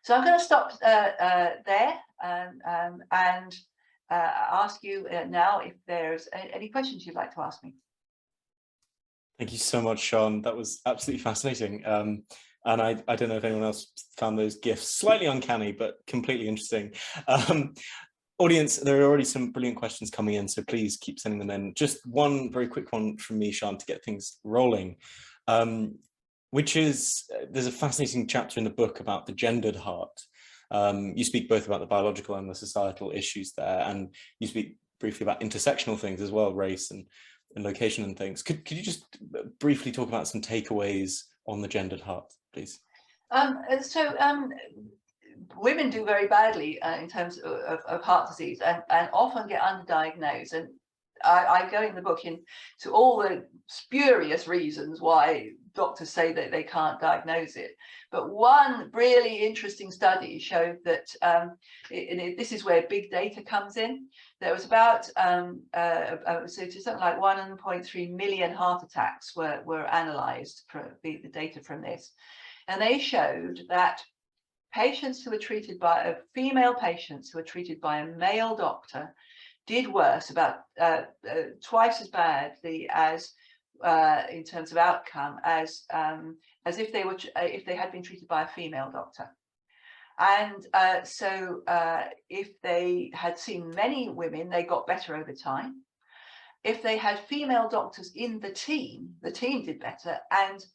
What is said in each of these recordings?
So I'm going to stop there and ask you now if there's any questions you'd like to ask me. Thank you so much, Sian. That was absolutely fascinating. And I don't know if anyone else found those gifts slightly uncanny, but completely interesting. Audience, there are already some brilliant questions coming in, so please keep sending them in. Just one very quick one from me, Sian, to get things rolling, which is, there's a fascinating chapter in the book about the gendered heart. You speak both about the biological and the societal issues there, and you speak briefly about intersectional things as well, race and location and things. Could you just briefly talk about some takeaways on the gendered heart, please? Women do very badly in terms of heart disease and often get underdiagnosed. And I go in the book into all the spurious reasons why doctors say that they can't diagnose it. But one really interesting study showed that, this is where big data comes in. There was about something like 1.3 million heart attacks were analysed for the data from this. And they showed that patients who were treated by female patients who were treated by a male doctor did worse, about twice as badly as in terms of outcome as if they had been treated by a female doctor. And if they had seen many women, they got better over time. If they had female doctors in the team did better, and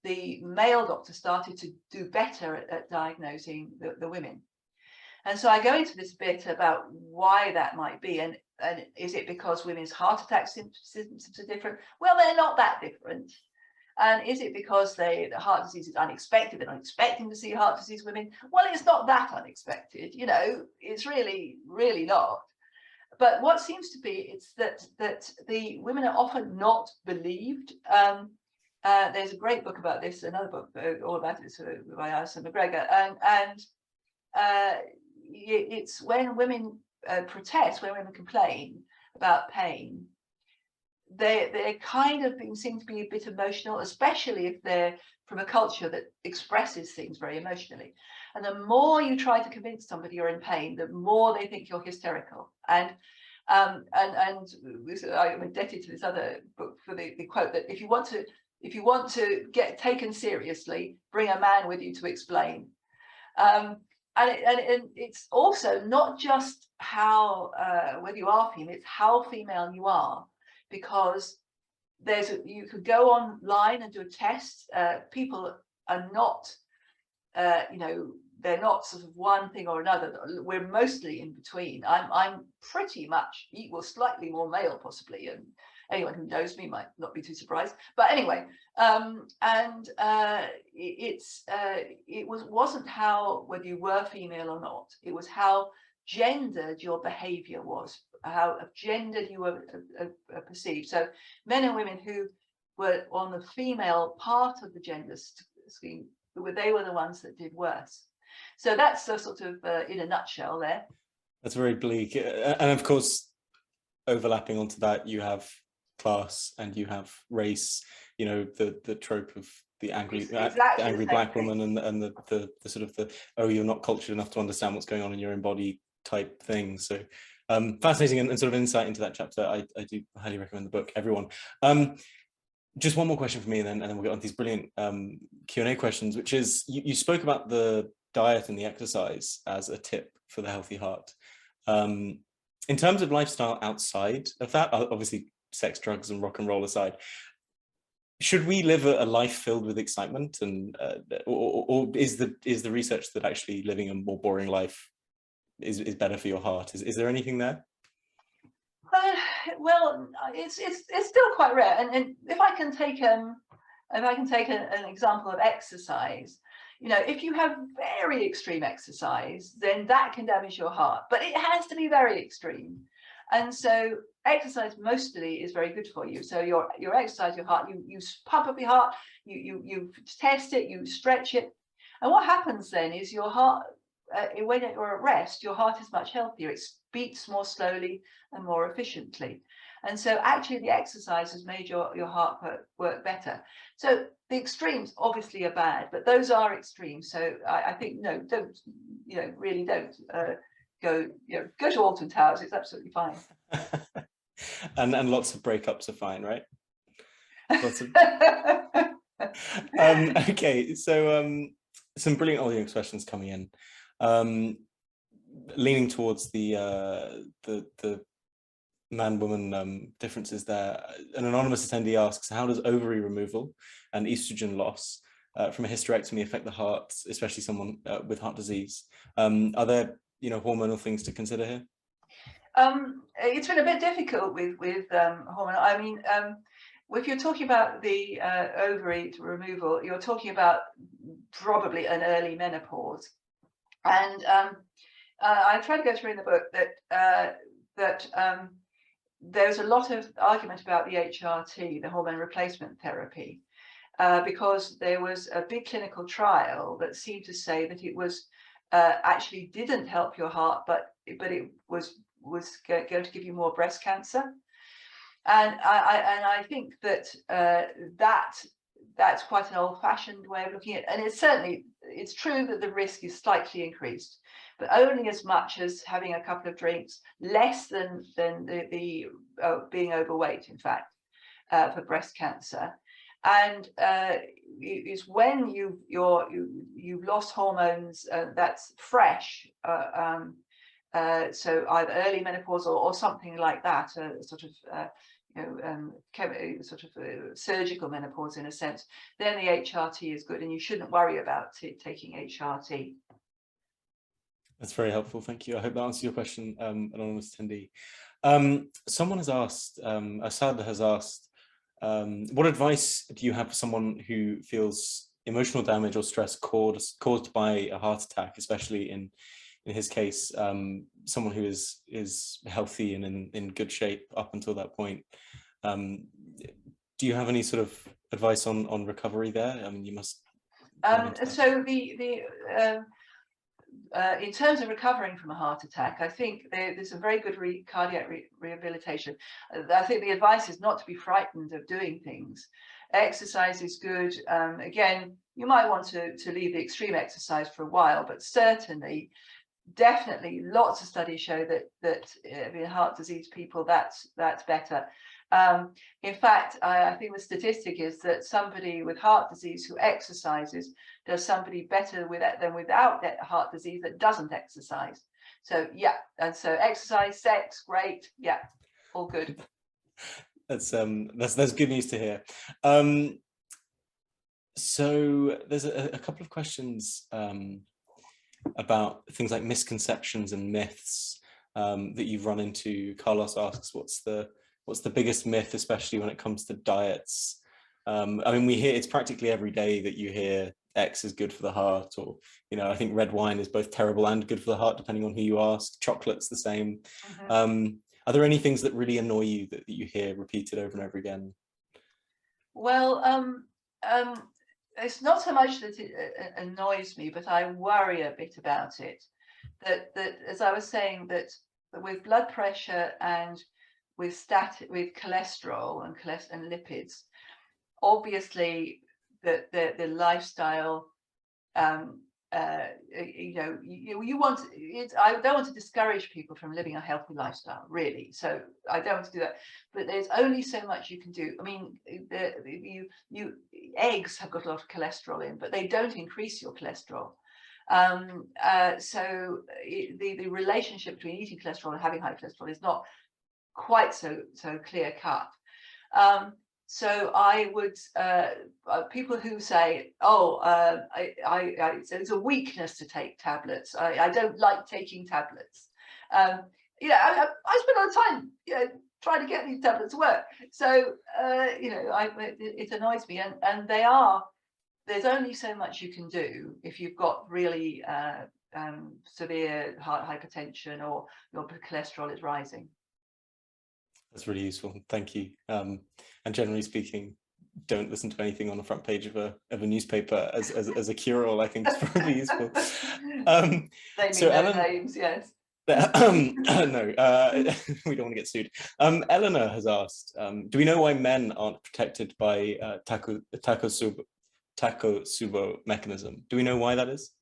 the male doctor started to do better at diagnosing the women. And so I go into this bit about why that might be, and is it because women's heart attack symptoms are different? Well, they're not that different. And is it because the heart disease is unexpected? They're not expecting to see heart disease women? Well, it's not that unexpected, you know, it's really, really not. But what seems to be, it's that the women are often not believed. There's a great book about this, another book all about it by Alison McGregor, and it's when women protest, when women complain about pain, they kind of seem to be a bit emotional, especially if they're from a culture that expresses things very emotionally. And the more you try to convince somebody you're in pain, the more they think you're hysterical. And I'm indebted to this other book for the quote that if you want to get taken seriously, bring a man with you to explain. And it's also not just how whether you are female, it's how female you are, because you could go online and do a test. People are not, they're not sort of one thing or another. We're mostly in between. I'm pretty much equal, slightly more male possibly, and anyone who knows me might not be too surprised. But anyway, it wasn't how whether you were female or not. It was how gendered your behaviour was, how gendered you were perceived. So men and women who were on the female part of the gender scheme, they were the ones that did worse. So that's a sort of in a nutshell there. That's very bleak. And of course, overlapping onto that, you have class and you have race, you know, the trope of the angry black woman and the sort of the, oh, you're not cultured enough to understand what's going on in your own body type thing. So fascinating and sort of insight into that chapter. I do highly recommend the book, everyone. Just one more question for me, and then we'll get on to these brilliant Q&A questions, which is, you spoke about the diet and the exercise as a tip for the healthy heart. In terms of lifestyle outside of that, obviously sex, drugs and rock and roll aside, should we live a life filled with excitement, and or is the research that actually living a more boring life is better for your heart? Is there anything there? Well, it's still quite rare, and if I can take an example of exercise, you know, if you have very extreme exercise, then that can damage your heart, but it has to be very extreme. And so exercise mostly is very good for you. So your exercise, your heart, you pump up your heart, you test it, you stretch it, and what happens then is your heart, when you're at rest, your heart is much healthier. It beats more slowly and more efficiently. And so actually the exercise has made your heart work better. So the extremes obviously are bad, but those are extremes. So I think, no, don't, really don't go to Alton Towers. It's absolutely fine. And lots of breakups are fine, right? Lots of okay, so some brilliant audience questions coming in. Leaning towards the man-woman differences there. An anonymous attendee asks, how does ovary removal and estrogen loss from a hysterectomy affect the heart, especially someone with heart disease? Are there hormonal things to consider here? It's been a bit difficult with hormonal. I mean, if you're talking about the ovary removal, you're talking about probably an early menopause. And I try to go through in the book that there's a lot of argument about the HRT, the hormone replacement therapy, because there was a big clinical trial that seemed to say that it was actually didn't help your heart, but it was going to give you more breast cancer. And I think that that's quite an old-fashioned way of looking at it. And it's true that the risk is slightly increased, but only as much as having a couple of drinks, less than the being overweight, in fact, for breast cancer. And is when you've lost hormones that's fresh, so either early menopause or something like that, sort of surgical menopause in a sense, then the HRT is good, and you shouldn't worry about taking HRT. That's very helpful, thank you. I hope that answers your question, anonymous attendee. Someone has asked, Asad has asked, what advice do you have for someone who feels emotional damage or stress caused by a heart attack, especially in his case, someone who is healthy and in good shape up until that point? Do you have any sort of advice on recovery there? I mean, you must. So in terms of recovering from a heart attack, I think there's a very good cardiac rehabilitation. I think the advice is not to be frightened of doing things. Exercise is good. Again, you might want to leave the extreme exercise for a while, but certainly, definitely, lots of studies show that in heart disease people, that's better. In fact, I think the statistic is that somebody with heart disease who exercises does somebody better than without that heart disease that doesn't exercise. So yeah, and so exercise, sex, great, yeah, all good. That's good news to hear. So there's a couple of questions about things like misconceptions and myths that you've run into. Carlos asks, what's the biggest myth, especially when it comes to diets? I mean, we hear it's practically every day that you hear X is good for the heart, or I think red wine is both terrible and good for the heart, depending on who you ask. Chocolate's the same. Mm-hmm. Are there any things that really annoy you that you hear repeated over and over again? Well, it's not so much that it annoys me, but I worry a bit about it. That as I was saying, that with blood pressure and with cholesterol and lipids, obviously the lifestyle, you want I don't want to discourage people from living a healthy lifestyle, really, so I don't want to do that, but there's only so much you can do. I mean, eggs have got a lot of cholesterol in, but they don't increase your cholesterol. So the relationship between eating cholesterol and having high cholesterol is not quite so clear cut. So I would, people who say, oh, it's a weakness to take tablets. I don't like taking tablets. I spend a lot of time, trying to get these tablets to work. So, it annoys me. And there's only so much you can do if you've got really severe heart hypertension or your cholesterol is rising. That's really useful, thank you. And generally speaking, don't listen to anything on the front page of a newspaper as a cure-all. I think is probably useful. Naming no names, yes. No, we don't want to get sued. Eleanor has asked, do we know why men aren't protected by Takotsubo mechanism? Do we know why that is?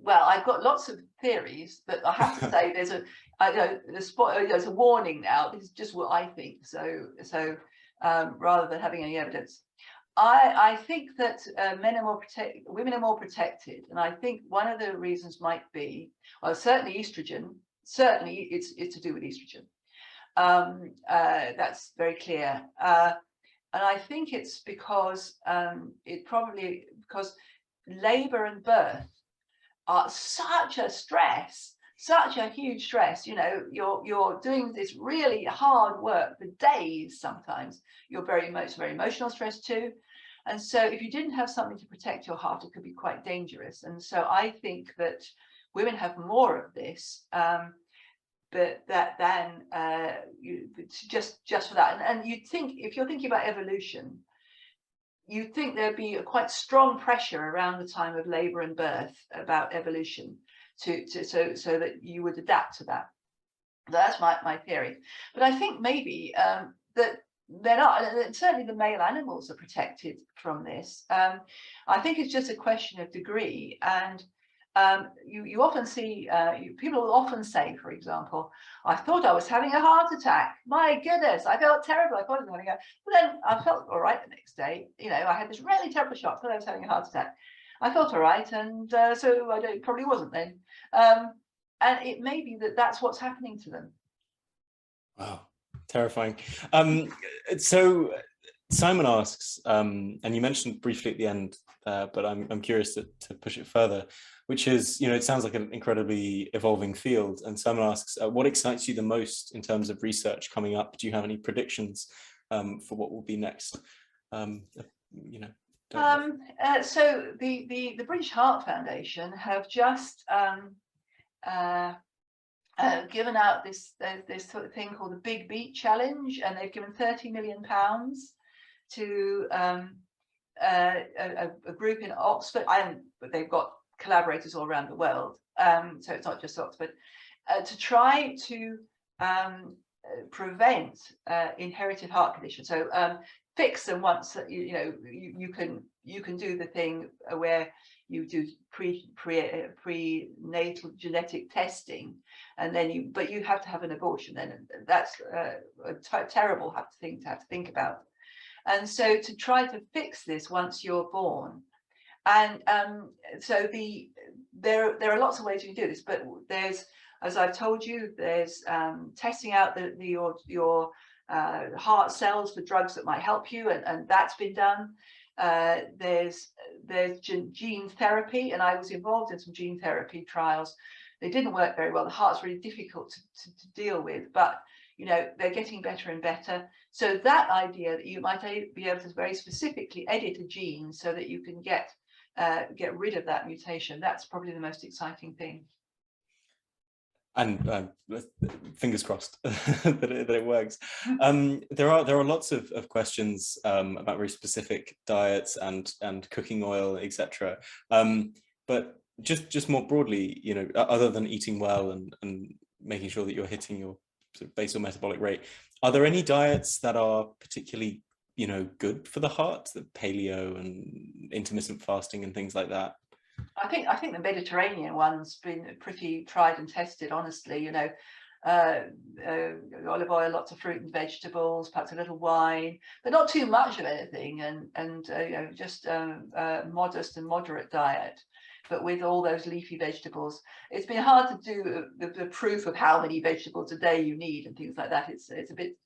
Well, I've got lots of theories, but I have to say there's a warning now. This is just what I think. So rather than having any evidence, I think that women are more protected, and I think one of the reasons might be, well, certainly estrogen. Certainly, it's to do with estrogen. That's very clear, and I think it's because because labour and birth are such a stress, such a huge stress. You know, you're doing this really hard work for days. Sometimes you're very emotional stress too. And so if you didn't have something to protect your heart, it could be quite dangerous. And so I think that women have more of this, but just for that. And you'd think, if you're thinking about evolution, you'd think there'd be a quite strong pressure around the time of labour and birth about evolution so that you would adapt to that. That's my theory. But I think maybe that they're not, certainly the male animals are protected from this. I think it's just a question of degree. And you often see, people will often say, for example, I thought I was having a heart attack. My goodness, I felt terrible. I thought I was having but then I felt all right the next day. You know, I had this really terrible shock. I thought I was having a heart attack. I felt all right, and so it probably wasn't then. And it may be that that's what's happening to them. Wow, terrifying. So Simon asks, and you mentioned briefly at the end, but I'm curious to push it further, which is, it sounds like an incredibly evolving field. And Simon asks, what excites you the most in terms of research coming up? Do you have any predictions for what will be next? So the British Heart Foundation have just given out this sort of thing called the Big Beat Challenge, and they've given £30 million to a group in Oxford. But they've got collaborators all around the world, so it's not just Oxford, to try to prevent inherited heart conditions. So fix them once you can do the thing where you do prenatal genetic testing, and then you have to have an abortion. Then that's a terrible thing to have to think about. And so to try to fix this once you're born, and so there are lots of ways you can do this, but there's, as I've told you, there's testing out your heart cells for drugs that might help you, and that's been done. There's gene therapy, and I was involved in some gene therapy trials. They didn't work very well. The heart's really difficult to deal with, but they're getting better and better. So that idea that you might be able to very specifically edit a gene so that you can get rid of that mutation, that's probably the most exciting thing. And fingers crossed that it works. There are lots of questions about very specific diets and cooking oil, etc. But just more broadly, other than eating well and making sure that you're hitting your sort of basal metabolic rate, are there any diets that are particularly good for the heart, the paleo and intermittent fasting and things like that? I think the Mediterranean one's been pretty tried and tested, honestly. Olive oil, lots of fruit and vegetables, perhaps a little wine, but not too much of anything, and just modest and moderate diet, but with all those leafy vegetables. It's been hard to do the proof of how many vegetables a day you need and things like that. It's a bit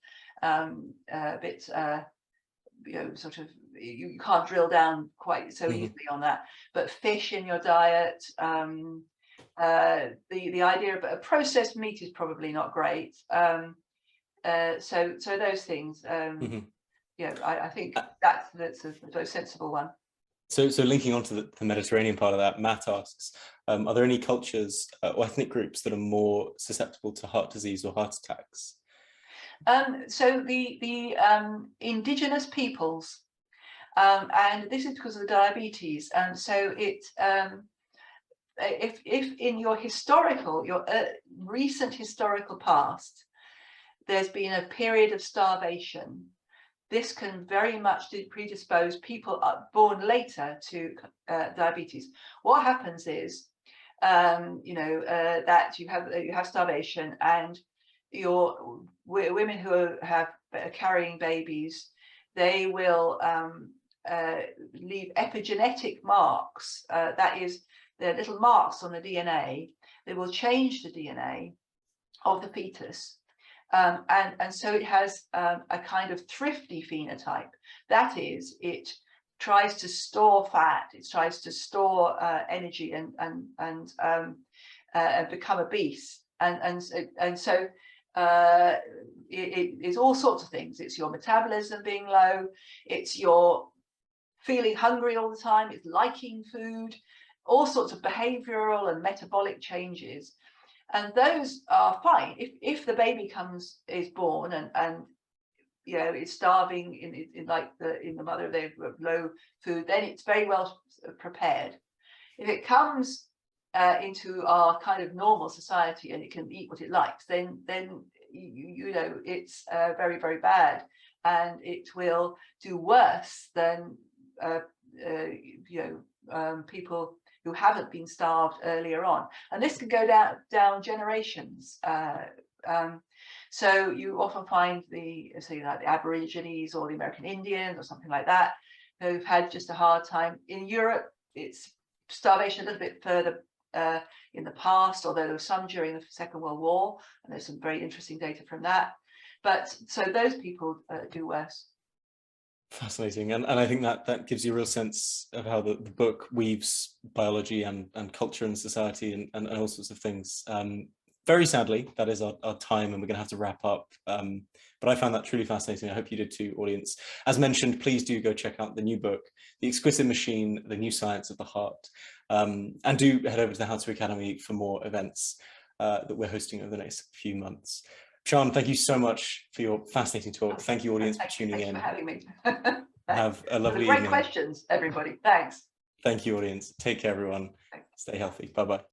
sort of, you can't drill down quite so easily on that. But fish in your diet, the idea of a processed meat is probably not great. So those things, I think that's a very sensible one. So linking on to the Mediterranean part of that, Matt asks, are there any cultures or ethnic groups that are more susceptible to heart disease or heart attacks? So the indigenous peoples, and this is because of the diabetes, and so if in your recent historical past, there's been a period of starvation, this can very much predispose people born later to diabetes. What happens is, that you have starvation, and your women who are carrying babies, they will leave epigenetic marks. That is, they're little marks on the DNA. They will change the DNA of the fetus. And so it has a kind of thrifty phenotype. That is, it tries to store fat, it tries to store energy and become obese. And so it is all sorts of things. It's your metabolism being low, it's your feeling hungry all the time, it's liking food, all sorts of behavioral and metabolic changes. And those are fine if the baby is born and it's starving in the mother, they have low food, then it's very well prepared. If it comes into our kind of normal society and it can eat what it likes, then it's very, very bad, and it will do worse than people who haven't been starved earlier on. And this can go down generations. So you often find the Aborigines or the American Indians or something like that, who've had just a hard time. In Europe, it's starvation a little bit further in the past, although there was some during the Second World War, and there's some very interesting data from that. But so those people do worse. Fascinating, and I think that gives you a real sense of how the book weaves biology and culture and society and all sorts of things. Very sadly, that is our time, and we're going to have to wrap up. But I found that truly fascinating. I hope you did too, audience. As mentioned, please do go check out the new book, The Exquisite Machine, The New Science of the Heart. And do head over to the How to Academy for more events that we're hosting over the next few months. Sian, thank you so much for your fascinating talk. Thank you, audience, for tuning in. Thanks for having me. Have a lovely great evening. Questions, everybody. Thanks. Thank you, audience. Take care, everyone. Thanks. Stay healthy. Bye-bye.